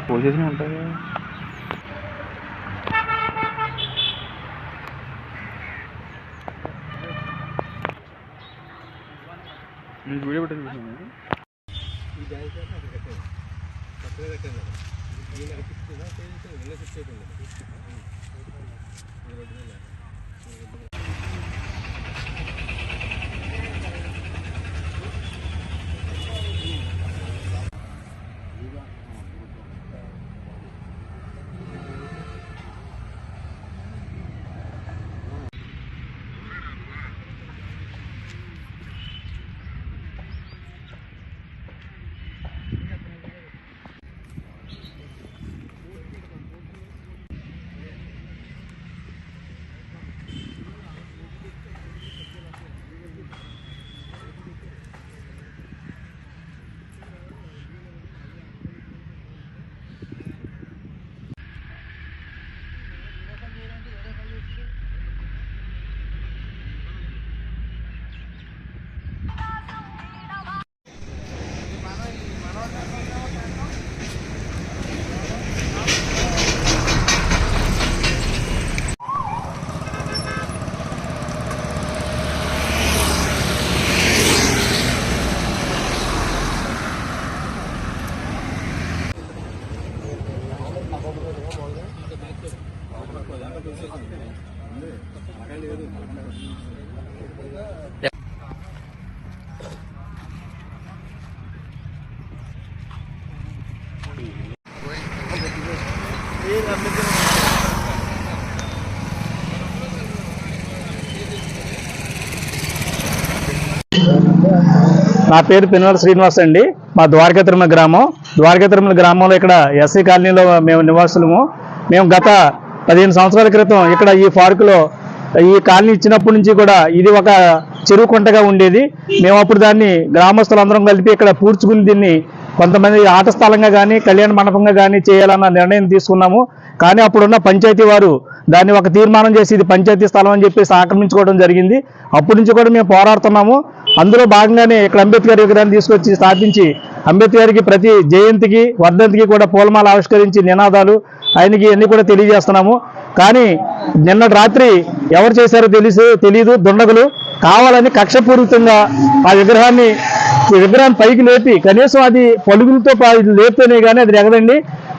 పోసేసి ఉంటాయి. మీకు వీడియో పెట్టేది నా పేరు పిన్నల శ్రీనివాస్ అండి. మా ద్వారకా తిరుమల గ్రామం. ద్వారకా తిరుమల గ్రామంలో ఇక్కడ ఎస్సీ కాలనీలో మేము నివాసులము. మేము గత 15 సంవత్సరాల క్రితం ఇక్కడ ఈ పార్కులో ఈ కాలనీ ఇచ్చినప్పటి నుంచి కూడా ఇది ఒక చెరువు కుంటగా ఉండేది. మేము అప్పుడు దాన్ని గ్రామస్తులందరం కలిపి ఇక్కడ పూడ్చుకుని దీన్ని కొంతమంది ఆట స్థలంగా కానీ కళ్యాణ మండపంగా కానీ చేయాలన్న నిర్ణయం తీసుకున్నాము. కానీ అప్పుడున్న పంచాయతీ వారు దాన్ని ఒక తీర్మానం చేసి ఇది పంచాయతీ స్థలం అని చెప్పేసి ఆక్రమించుకోవడం జరిగింది. అప్పటి నుంచి కూడా మేము పోరాడుతున్నాము. అందులో భాగంగానే ఇక్కడ అంబేద్కర్ విగ్రహాన్ని తీసుకొచ్చి స్థాపించి అంబేద్కర్కి ప్రతి జయంతికి వర్ధంతికి కూడా పూలమాల ఆవిష్కరించి నినాదాలు ఆయనకి అన్ని కూడా తెలియజేస్తున్నాము. కానీ నిన్నటి రాత్రి ఎవరు చేశారో తెలియదు దుండగులు కావాలని కక్షపూరితంగా ఆ విగ్రహాన్ని పైకి లేపి కనీసం అది పలుగులతో లేపితేనే కానీ అది ఎగదండి.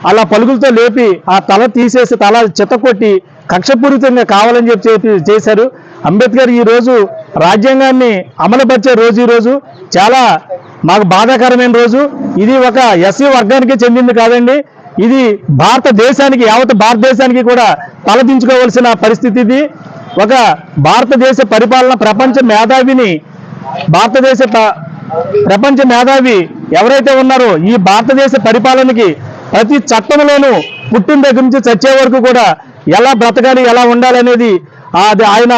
అలా పలుగులతో లేపి ఆ తల తీసేసి తల చిత్తకొట్టి కక్షపూరితంగా కావాలని చెప్పి చేశారు. అంబేద్కర్ ఈ రోజు రాజ్యాంగాన్ని అమలుపరిచే రోజు ఈ రోజు చాలా మాకు బాధాకరమైన రోజు. ఇది ఒక ఎస్సీ వర్గానికి చెందింది కాదండి. ఇది భారతదేశానికి యావత్ భారతదేశానికి కూడా తలదించుకోవాల్సిన పరిస్థితి. ఇది ఒక భారతదేశ పరిపాలన ప్రపంచ మేధావి ఎవరైతే ఉన్నారో ఈ భారతదేశ పరిపాలనకి ప్రతి చట్టంలోనూ పుట్టిన దగ్గర నుంచి చచ్చే వరకు కూడా ఎలా బ్రతకాలి ఎలా ఉండాలనేది అది ఆయన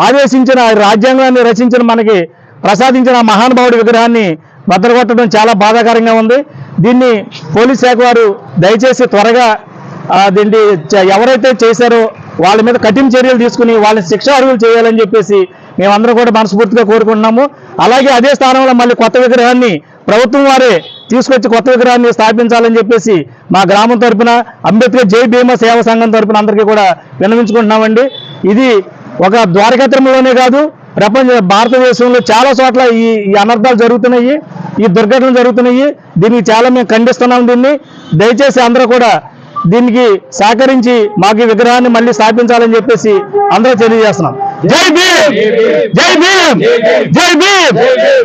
ఆదేశించిన రాజ్యాంగాన్ని రచించిన మనకి ప్రసాదించిన మహానుభావుడి విగ్రహాన్ని బద్దలుకొట్టడం చాలా బాధాకరంగా ఉంది. దీన్ని పోలీస్ శాఖ వారు దయచేసి త్వరగా దీన్ని ఎవరైతే చేశారో వాళ్ళ మీద కఠిన చర్యలు తీసుకుని వాళ్ళని శిక్షార్హులు చేయాలని చెప్పేసి మేమందరం కూడా మనస్ఫూర్తిగా కోరుకుంటున్నాము. అలాగే అదే స్థానంలో మళ్ళీ కొత్త విగ్రహాన్ని ప్రభుత్వం వారే తీసుకొచ్చి కొత్త విగ్రహాన్ని స్థాపించాలని చెప్పేసి మా గ్రామం తరఫున అంబేద్కర్ జై భీమ సేవా సంఘం తరఫున అందరికీ కూడా విన్నవించుకుంటున్నామండి. ఇది ఒక ద్వారకా తిరుమలలోనే కాదు భారతదేశంలో చాలా చోట్ల ఈ అనర్థాలు జరుగుతున్నాయి, ఈ దుర్ఘటనలు జరుగుతున్నాయి. దీనికి చాలా మేము ఖండిస్తున్నాం. దీన్ని దయచేసి అందరూ కూడా దీనికి సహకరించి మాకు ఈ విగ్రహాన్ని మళ్ళీ స్థాపించాలని చెప్పేసి అందరూ తెలియజేస్తున్నాం. జై భీమ్, జై భీమ్, జై భీమ్,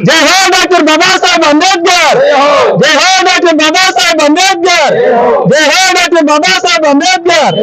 జై హో డాక్టర్ బాబాసాహెబ్ అంబేద్కర్, జై హో డాక్టర్ బాబాసాహెబ్ అంబేద్కర్, జై హో డాక్టర్ బాబాసాహెబ్ అంబేద్కర్.